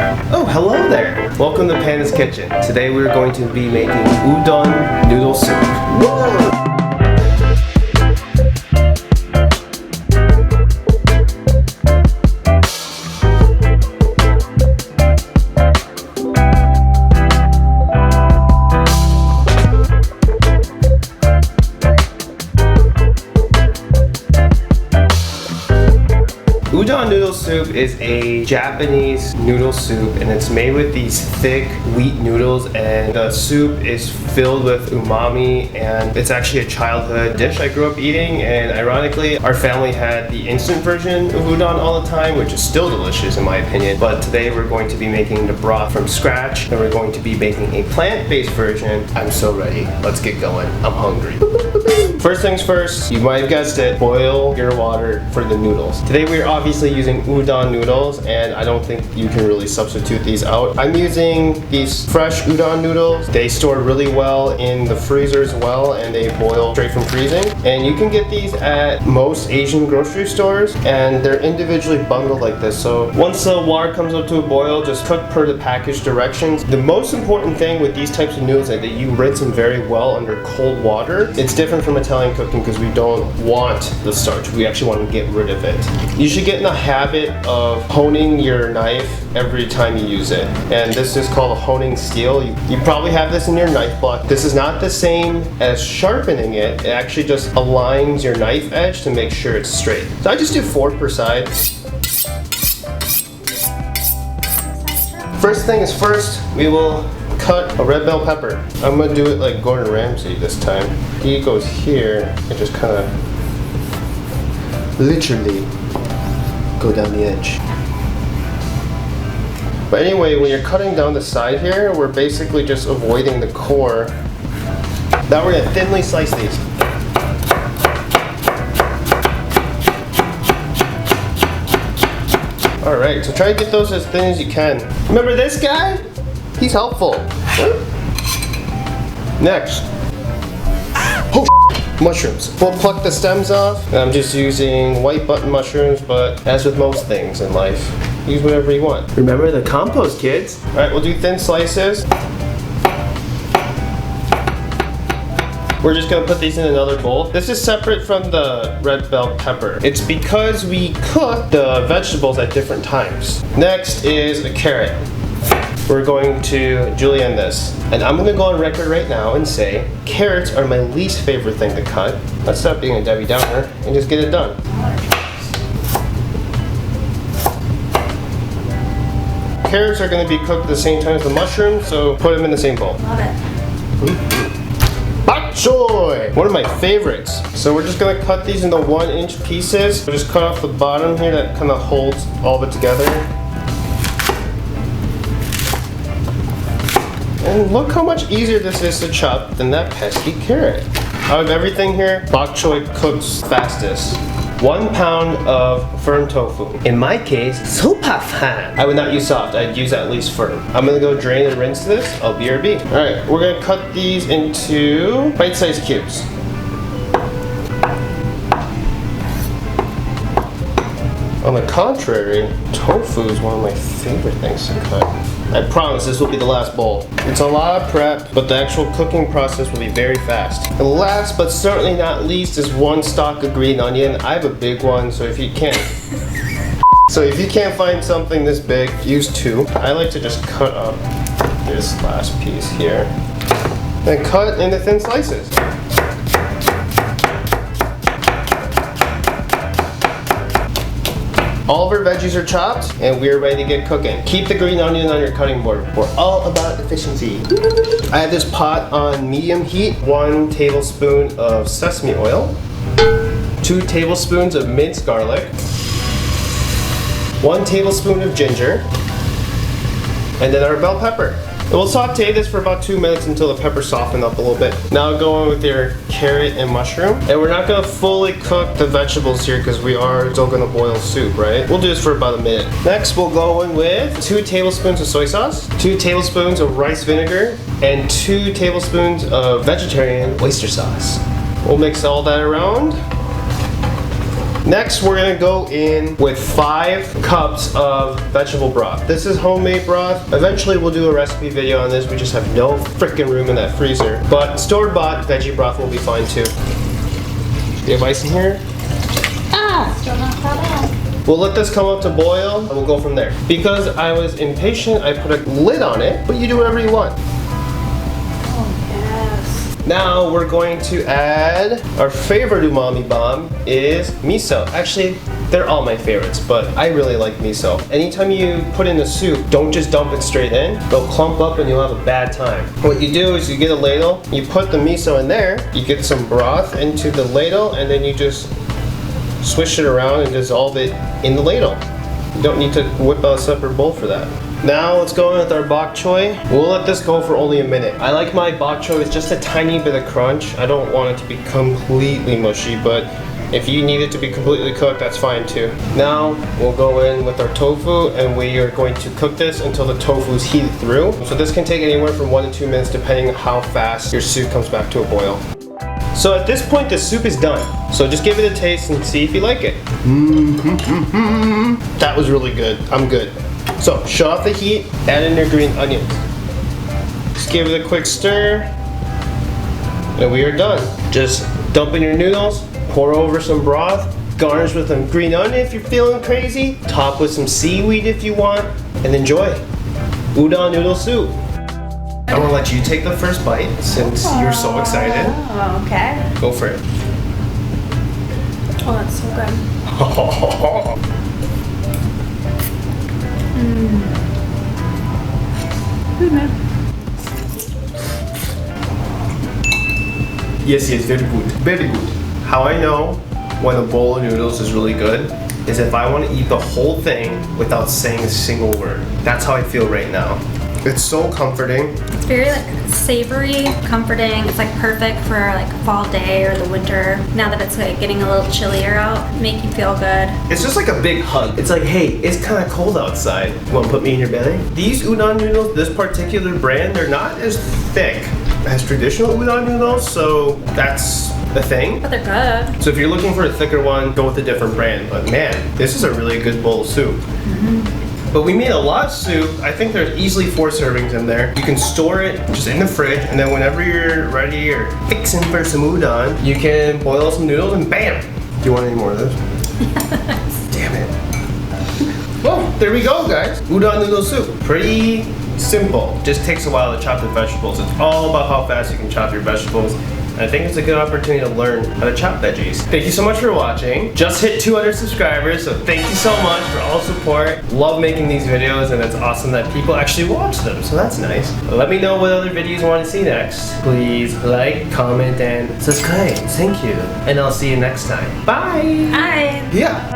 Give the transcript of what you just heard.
Oh, hello there! Welcome to Panda's Kitchen. Today we're going to be making udon noodle soup. Whoa! Udon noodle soup is a Japanese noodle soup, and it's made with these thick wheat noodles, and the soup is filled with umami, and it's actually a childhood dish I grew up eating. And ironically, our family had the instant version of udon all the time, which is still delicious in my opinion. But today we're going to be making the broth from scratch, and we're going to be making a plant-based version. I'm so ready. Let's get going. I'm hungry. First things first, you might have guessed it, boil your water for the noodles. Today we're obviously using udon noodles, and I don't think you can really substitute these out. I'm using these fresh udon noodles. They store really well in the freezer as well, and they boil straight from freezing. And you can get these at most Asian grocery stores, and they're individually bundled like this. So once the water comes up to a boil, just cook per the package directions. The most important thing with these types of noodles is that you rinse them very well under cold water. It's different from Italian cooking because we don't want the starch. We actually want to get rid of it. You should get in the habit of honing your knife every time you use it. And this is called a honing steel. You probably have this in your knife block. This is not the same as sharpening it. It actually just aligns your knife edge to make sure it's straight. So I just do 4 per side. First thing is first, we will cut a red bell pepper. I'm gonna do it like Gordon Ramsay this time. He goes here and just kind of literally go down the edge. But anyway, when you're cutting down the side here, we're basically just avoiding the core. Now we're gonna thinly slice these. Alright, so try to get those as thin as you can. Remember this guy? He's helpful. Next. Oh, mushrooms. We'll pluck the stems off. I'm just using white button mushrooms, but as with most things in life, use whatever you want. Remember the compost, kids. Alright, we'll do thin slices. We're just gonna put these in another bowl. This is separate from the red bell pepper. It's because we cook the vegetables at different times. Next is a carrot. We're going to julienne this. And I'm gonna go on record right now and say carrots are my least favorite thing to cut. Let's stop being a Debbie Downer and just get it done. Carrots are gonna be cooked at the same time as the mushrooms, so put them in the same bowl. Love it. Bok choy! One of my favorites. So we're just gonna cut these into 1-inch pieces. We'll just cut off the bottom here that kind of holds all of it together. And look how much easier this is to chop than that pesky carrot. Out of everything here, bok choy cooks fastest. 1 pound of firm tofu. In my case, super fan. I would not use soft, I'd use at least firm. I'm gonna go drain and rinse this. I'll BRB. Alright, we're gonna cut these into bite-sized cubes. On the contrary, tofu is one of my favorite things to cut. I promise this will be the last bowl. It's a lot of prep, but the actual cooking process will be very fast. And last but certainly not least is 1 stalk of green onion. I have a big one, so if you can't find something this big, use 2. I like to just cut up this last piece here. Then cut into thin slices. All of our veggies are chopped, and we're ready to get cooking. Keep the green onion on your cutting board. We're all about efficiency. I have this pot on medium heat. 1 tablespoon of sesame oil. 2 tablespoons of minced garlic. 1 tablespoon of ginger. And then our bell pepper. And we'll saute this for about 2 minutes until the pepper soften up a little bit. Now go in with your carrot and mushroom. And we're not gonna fully cook the vegetables here because we are still gonna boil soup, right? We'll do this for about a minute. Next, we'll go in with 2 tablespoons of soy sauce, 2 tablespoons of rice vinegar, and 2 tablespoons of vegetarian oyster sauce. We'll mix all that around. Next, we're gonna go in with 5 cups of vegetable broth. This is homemade broth. Eventually, we'll do a recipe video on this. We just have no freaking room in that freezer. But store-bought veggie broth will be fine too. Do you have ice in here? Still not that bad. We'll let this come up to boil and we'll go from there. Because I was impatient, I put a lid on it, but you do whatever you want. Oh, yes. Now we're going to add our favorite umami bomb is miso. Actually, they're all my favorites, but I really like miso. Anytime you put in the soup, don't just dump it straight in. They'll clump up and you'll have a bad time. What you do is you get a ladle, you put the miso in there, you get some broth into the ladle, and then you just swish it around and dissolve it in the ladle. You don't need to whip out a separate bowl for that. Now let's go in with our bok choy. We'll let this go for only a minute. I like my bok choy with just a tiny bit of crunch. I don't want it to be completely mushy, but if you need it to be completely cooked, that's fine too. Now we'll go in with our tofu and we are going to cook this until the tofu is heated through. So this can take anywhere from 1 to 2 minutes depending on how fast your soup comes back to a boil. So at this point, the soup is done. So just give it a taste and see if you like it. That was really good. I'm good. So shut off the heat, add in your green onions. Just give it a quick stir, and we are done. Just dump in your noodles, pour over some broth, garnish with some green onion if you're feeling crazy, top with some seaweed if you want, and enjoy. Udon noodle soup. I'm gonna let you take the first bite since you're so excited. Oh, okay. Go for it. Oh, that's so good. Good, man. Yes, very good. Very good. How I know when a bowl of noodles is really good is if I want to eat the whole thing without saying a single word. That's how I feel right now. It's so comforting. It's very like savory, comforting. It's like perfect for like a fall day or the winter. Now that it's like getting a little chillier out, make you feel good. It's just like a big hug. It's like, hey, it's kind of cold outside. You want to put me in your belly? These udon noodles, this particular brand, they're not as thick as traditional udon noodles, so that's the thing. But they're good. So if you're looking for a thicker one, go with a different brand. But man, this is a really good bowl of soup. But we made a lot of soup. I think there's easily 4 servings in there. You can store it just in the fridge, and then whenever you're ready or fixing for some udon, you can boil some noodles and bam! Do you want any more of this? Yes. Damn it. Well, there we go, guys. Udon noodle soup. Pretty simple. Just takes a while to chop the vegetables. It's all about how fast you can chop your vegetables. I think it's a good opportunity to learn how to chop veggies. Thank you so much for watching. Just hit 200 subscribers, so thank you so much for all the support. Love making these videos, and it's awesome that people actually watch them, so that's nice. Let me know what other videos you want to see next. Please like, comment, and subscribe. Thank you. And I'll see you next time. Bye! Bye! Yeah.